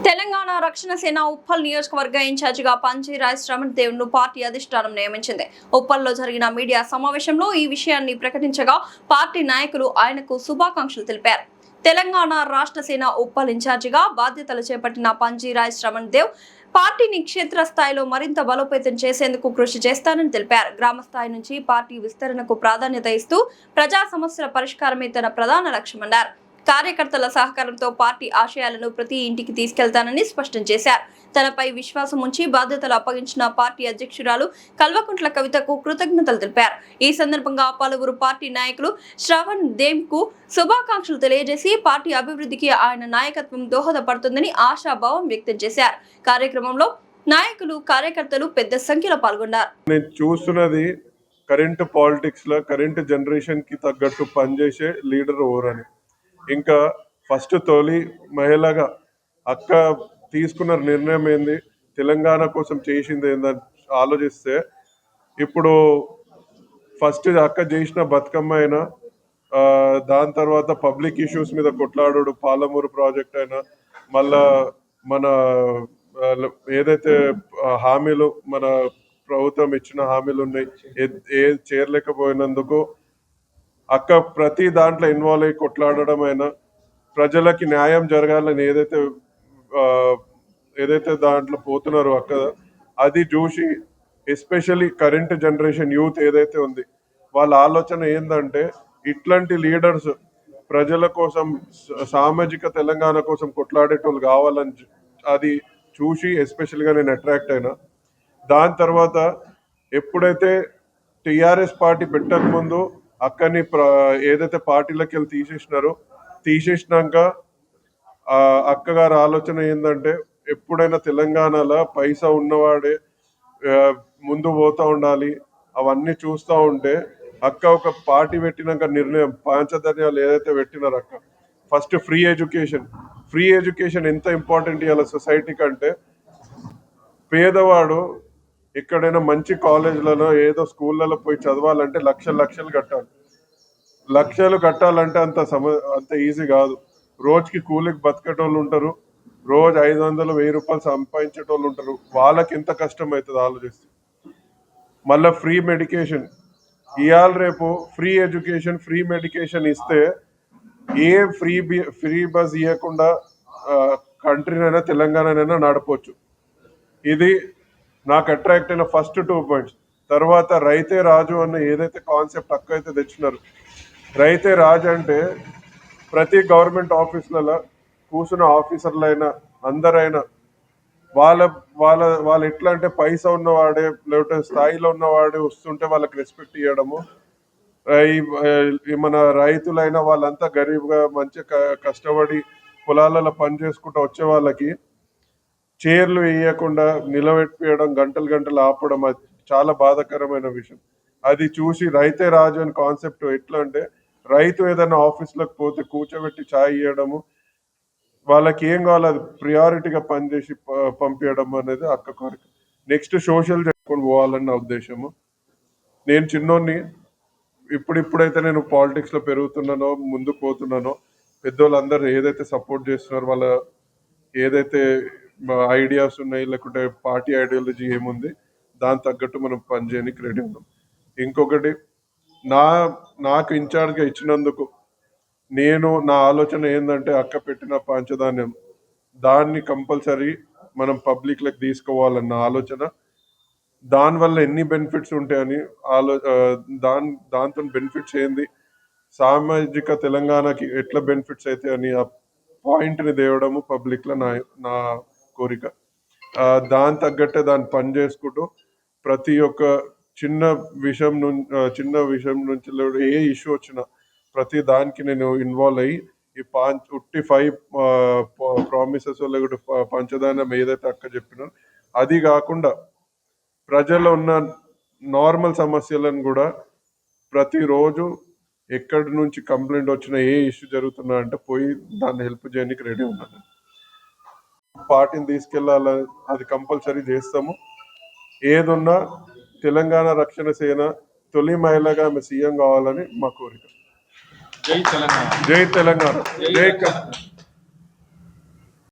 తెలంగాణ రక్షణ సేన ఉప్పల్ నియోజకవర్గ ఇన్ఛార్జిగా పంజీరాయ్ శ్రవణ్ దేవ్ ను పార్టీ అధిష్టానం నియమించింది. ఉప్పల్లో జరిగిన మీడియా సమావేశంలో ఈ విషయాన్ని ప్రకటించగా పార్టీ నాయకులు ఆయనకు శుభాకాంక్షలు తెలిపారు. తెలంగాణ రాష్ట్ర సేన ఉప్పల్ ఇన్ఛార్జిగా బాధ్యతలు చేపట్టిన పంజీరాయ్ శ్రవణ్ దేవ్ పార్టీని క్షేత్రస్థాయిలో మరింత బలోపేతం చేసేందుకు కృషి చేస్తానని తెలిపారు. గ్రామ స్థాయి నుంచి పార్టీ విస్తరణకు ప్రాధాన్యత ఇస్తూ ప్రజా సమస్యల పరిష్కారమే తన ప్రధాన లక్ష్యమన్నారు. కార్యకర్తల సహకారంతో పార్టీ ఆశయాలను ప్రతి ఇంటికి తీసుకెళ్తానని స్పష్టం చేశారు. తనపై విశ్వాసం ఉంచి బాధ్యతలు అప్పగించిన పార్టీ అధ్యక్షురాలు కల్వకుంట్ల కవితకు కృతజ్ఞతలు తెలిపారు. ఈ సందర్భంగా పలువురు పార్టీ నాయకులు శ్రవణ్ దేవ్ కు శుభాకాంక్షలు తెలియజేసి పార్టీ అభివృద్ధికి ఆయన నాయకత్వం దోహదపడుతుందని ఆశాభావం వ్యక్తం చేశారు. కార్యక్రమంలో నాయకులు కార్యకర్తలు పెద్ద సంఖ్యలో పాల్గొన్నారు. నేను చూస్తున్నది కరెంట్ పాలిటిక్స్ లో కరెంట్ జనరేషన్ కి తగ్గట్టు పనిచేసే లీడర్ ఎవరని. ఇంకా ఫస్ట్ తొలి మహిళగా అక్క తీసుకున్న నిర్ణయం ఏంది, తెలంగాణ కోసం చేసింది ఏందని ఆలోచిస్తే ఇప్పుడు ఫస్ట్ అక్క చేసిన బతుకమ్మ అయినా, దాని తర్వాత పబ్లిక్ ఇష్యూస్ మీద కొట్లాడు పాలమూరు ప్రాజెక్ట్ అయినా, మళ్ళా మన ఏదైతే హామీలు మన ప్రభుత్వం ఇచ్చిన హామీలు ఉన్నాయి ఏ చేరలేకపోయినందుకు అక్క ప్రతి దాంట్లో ఇన్వాల్వ్ అయ్యి కొట్లాడడం అయినా, ప్రజలకి న్యాయం జరగాలని ఏదైతే దాంట్లో పోతున్నారో అక్క అది చూసి ఎస్పెషల్లీ కరెంట్ జనరేషన్ యూత్ ఏదైతే ఉంది వాళ్ళ ఆలోచన ఏంటంటే ఇట్లాంటి లీడర్స్ ప్రజల కోసం సామాజిక తెలంగాణ కోసం కొట్లాడేటోళ్ళు కావాలని అది చూసి ఎస్పెషల్గా నేను అట్రాక్ట్ అయినా. దాని తర్వాత ఎప్పుడైతే టీఆర్ఎస్ పార్టీ పెట్టక ముందు అక్కని ఏదైతే పార్టీలోకి వెళ్ళి తీసేసినాక అక్కగారి ఆలోచన ఏంటంటే ఎప్పుడైనా తెలంగాణలో పైసా ఉన్నవాడే ముందు పోతూ ఉండాలి. అవన్నీ చూస్తూ ఉంటే అక్క ఒక పార్టీ పెట్టినాక నిర్ణయం పాంచధర్యాలు ఏదైతే పెట్టినారు అక్క, ఫస్ట్ ఫ్రీ ఎడ్యుకేషన్ ఎంత ఇంపార్టెంట్ ఇవాళ సొసైటీ కంటే. పేదవాడు ఎక్కడైనా మంచి కాలేజ్లలో ఏదో స్కూళ్ళలో పోయి చదవాలంటే లక్షలు కట్టాలంటే అంత ఈజీ కాదు. రోజుకి కూలికి బతికేటోళ్ళు ఉంటారు, రోజు 500-1000 రూపాయలు సంపాదించేటోళ్ళు ఉంటారు. వాళ్ళకి ఎంత కష్టం అవుతుంది ఆలోచిస్తే. మళ్ళీ ఫ్రీ మెడికేషన్ ఇవాళ రేపు ఫ్రీ మెడికేషన్ ఇస్తే ఏ ఫ్రీ బస్ ఇవ్వకుండా కంట్రీనైనా తెలంగాణనైనా నడపవచ్చు. ఇది నాకు అట్రాక్ట్ అయిన ఫస్ట్ 2 పాయింట్స్. తర్వాత రైతే రాజు అన్న ఏదైతే కాన్సెప్ట్ అక్క అయితే తెచ్చినారు, రైతే రాజు అంటే ప్రతి గవర్నమెంట్ ఆఫీసులలో కూర్చున్న ఆఫీసర్లైనా అందరైనా వాళ్ళు ఎట్లా అంటే పైసా ఉన్నవాడే లేకపోతే స్థాయిలో ఉన్నవాడే వస్తుంటే వాళ్ళకి రెస్పెక్ట్ ఇవ్వడము. మన రైతులైనా వాళ్ళంతా గరీబ్గా మంచిగా కష్టపడి పొలాలలో పని చేసుకుంటూ వచ్చే వాళ్ళకి చైర్లు వేయకుండా నిలబెట్టియడం, గంటలు ఆపడం అది చాలా బాధాకరమైన విషయం. అది చూసి రైతే రాజు అని కాన్సెప్ట్ ఎట్లా అంటే రైతు ఏదైనా ఆఫీస్లోకి పోతే కూర్చోబెట్టి ఛాయ్ ఇవ్వడము, వాళ్ళకి ఏం కావాలో అది ప్రియారిటీగా పనిచేసి పంపించడం అనేది అక్క కోరిక. నెక్స్ట్ సోషల్ చేసుకొని పోవాలని నా ఉద్దేశము. నేను చిన్నోడిని, ఇప్పుడైతే నేను పాలిటిక్స్లో పెరుగుతున్నానో ముందుకు పోతున్నానో పెద్దోళ్ళందరూ ఏదైతే సపోర్ట్ చేస్తున్నారో వాళ్ళ ఏదైతే ఐడియాస్ ఉన్నాయి లేకుంటే పార్టీ ఐడియాలజీ ఏముంది దాని తగ్గట్టు మనం పనిచేయడానికి రెడీ ఉన్నాం. ఇంకొకటి నాకు ఇన్ఛార్జ్గా ఇచ్చినందుకు నా ఆలోచన ఏంటంటే అక్క పెట్టిన పంచధాన్యం దాన్ని కంపల్సరీ మనం పబ్లిక్లకు తీసుకోవాలన్న ఆలోచన. దానివల్ల ఎన్ని బెనిఫిట్స్ ఉంటాయని దాంతో బెనిఫిట్స్ ఏంది, సామాజిక తెలంగాణకి ఎట్లా బెనిఫిట్స్ అయితే అని ఆ పాయింట్ని తేవడము పబ్లిక్లో నా కోరిక. దాని తగ్గట్టే దాన్ని పని చేసుకుంటూ ప్రతి ఒక్క చిన్న విషయం నుంచి ఏ ఇష్యూ వచ్చినా ప్రతి దానికి నేను ఇన్వాల్వ్ అయ్యి ఈ 5 ప్రామిసెస్ లేకపోతే పంచదానం ఏదైతే అక్క చెప్పినా అది కాకుండా ప్రజల్లో ఉన్న నార్మల్ సమస్యలను కూడా ప్రతిరోజు ఎక్కడి నుంచి కంప్లైంట్ వచ్చినా ఏ ఇష్యూ జరుగుతున్నా అంటే పోయి దాన్ని హెల్ప్ చేయడానికి రెడీ ఉన్నాను. పార్టీని తీసుకెళ్లాలని అది కంపల్సరీ చేస్తాము. ఏదున్నా తెలంగాణ రక్షణ సేన తొలి మహిళగా ఆమె సీఎం కావాలని మా కోరిక. జై తెలంగాణ. జై తెలంగాణ.